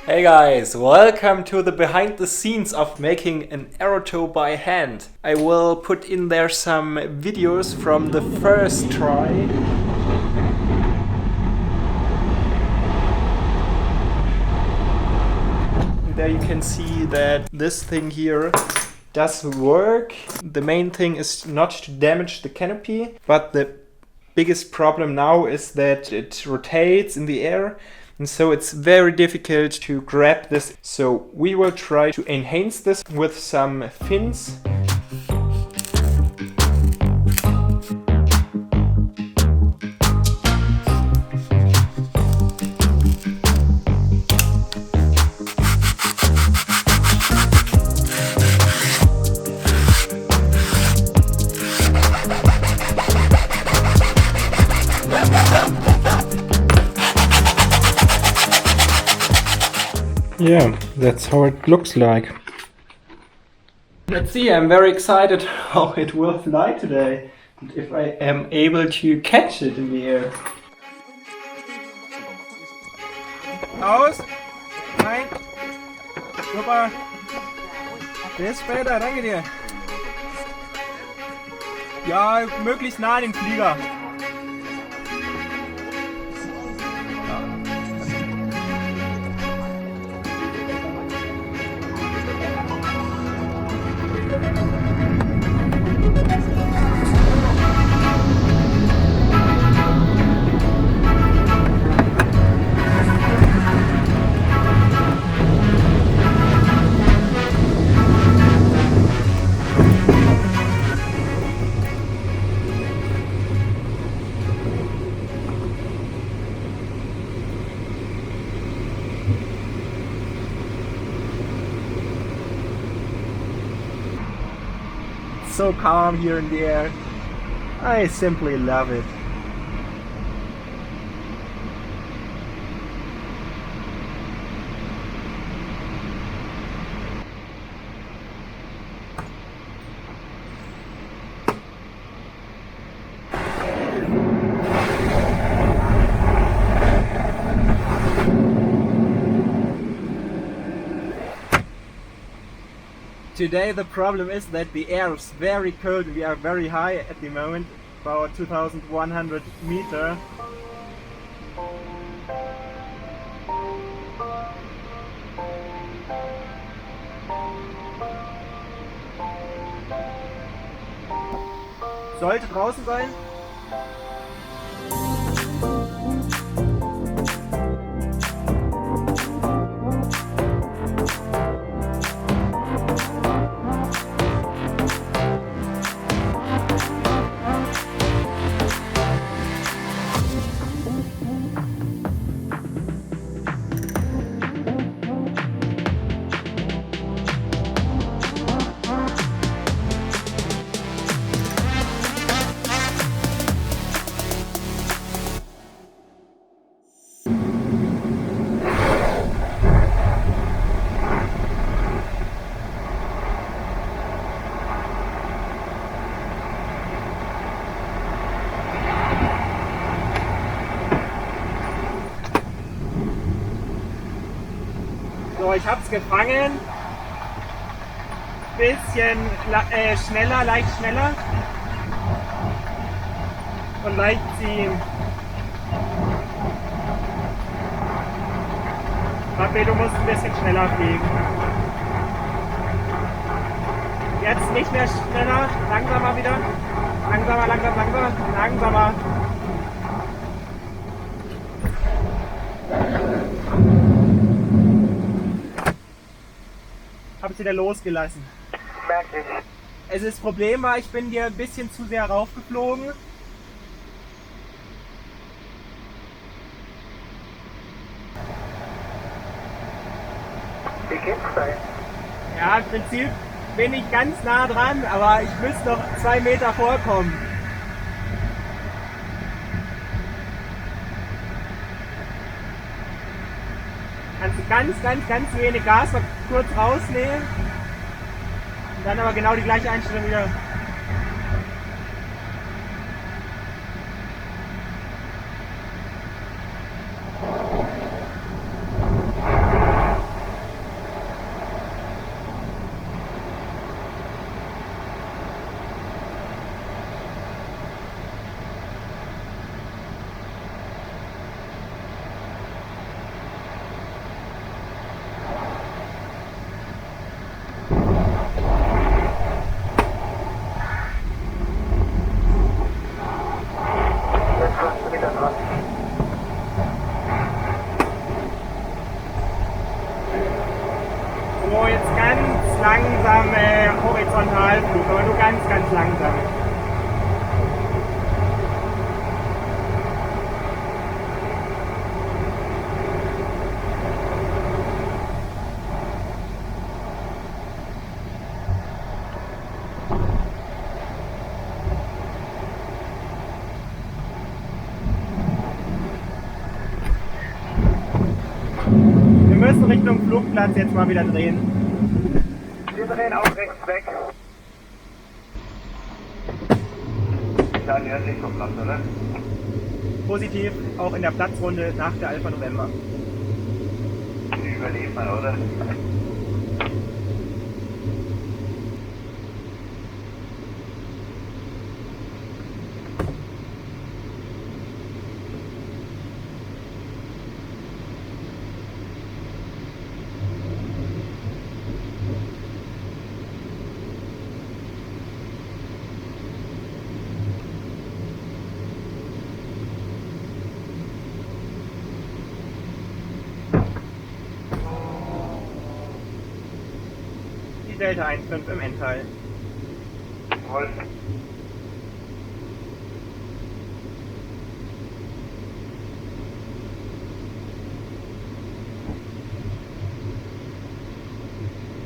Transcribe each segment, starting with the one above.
Hey guys, welcome to the behind the scenes of making an Aerotow by hand. I will put in there some videos from the first try. There you can see that this thing here does work. The main thing is not to damage the canopy, but the biggest problem now is that it rotates in the air. And so it's very difficult to grab this. So we will try to enhance this with some fins. Yeah, that's how it looks like. Let's see, I'm very excited how it will fly today and if I am able to catch it in the air. Aus! Nein! Super! Bis später, danke dir! Ja, möglichst nah an den Flieger. So calm here in the air. I simply love it. Today the problem is that the air is very cold. We are very high at the moment, about 2100 meters. Sollte draußen sein. So, ich hab's gefangen. Bisschen schneller, leicht schneller. Und leicht ziehen. Papi, du musst ein bisschen schneller fliegen. Jetzt nicht mehr schneller, langsamer wieder. Langsamer, langsam, langsam, langsamer. Habe ich wieder losgelassen. Merke ich. Also das Problem war, ich bin hier ein bisschen zu sehr raufgeflogen. Wie geht's denn? Ja, im Prinzip bin ich ganz nah dran, aber ich müsste noch 2 Meter vorkommen. Kannst du ganz wenig Gas mal kurz rausnehmen. Und dann aber genau die gleiche Einstellung wieder. So, jetzt ganz langsam Horizontalflug, aber nur ganz langsam. Wir müssen Richtung Flugplatz jetzt mal wieder drehen. Wir drehen auch rechts weg. Da nördlich vom Platz, oder? Positiv, auch in der Platzrunde nach der Alpha November. Die überlebt man, oder? Die Delta 1,5 im Endteil. Jawohl.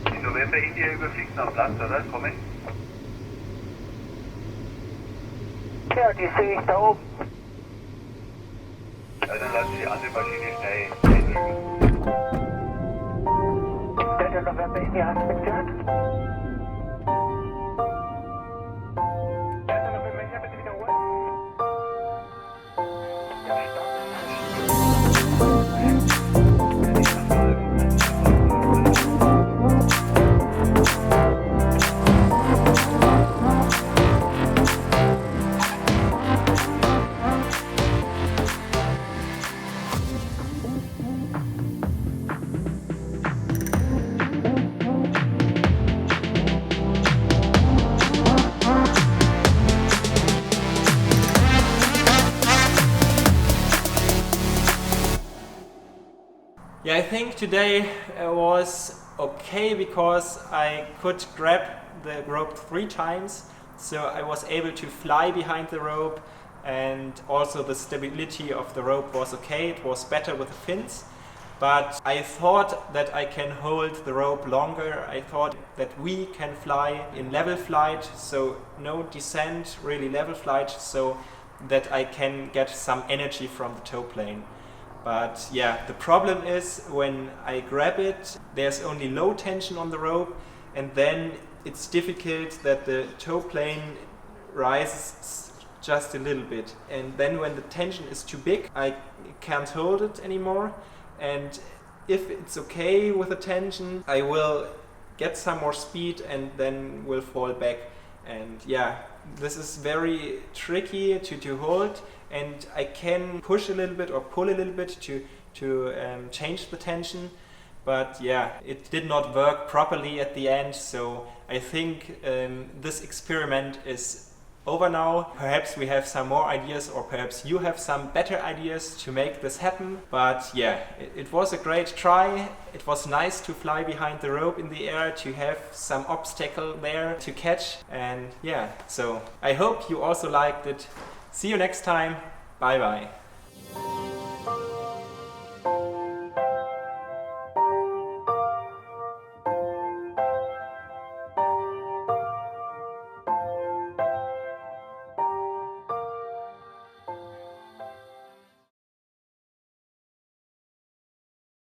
Die November India überfliegt nach Platz, oder? Kommen? Ja, die sehe ich da oben. Ja, dann lassen Sie die andere Maschine schnell einlegen. Der November India hast du gehört? Delta November, ich habe bitte wiederholen. Yeah, I think today was okay because I could grab the rope 3 times, so I was able to fly behind the rope, and also the stability of the rope was okay. It was better with the fins, but I thought that I can hold the rope longer. I thought that we can fly in level flight, so no descent, really level flight, so that I can get some energy from the tow plane. But yeah, the problem is when I grab it, there's only low tension on the rope, and then it's difficult that the tow plane rises just a little bit. And then when the tension is too big, I can't hold it anymore. And if it's okay with the tension, I will get some more speed and then will fall back. And yeah, this is very tricky to hold, and I can push a little bit or pull a little bit to change the tension, but yeah, it did not work properly at the end. So I think this experiment is over now. Perhaps we have some more ideas, or perhaps you have some better ideas to make this happen. But yeah, it was a great try. It was nice to fly behind the rope in the air, to have some obstacle there to catch. And yeah, so I hope you also liked it. See you next time. Bye bye.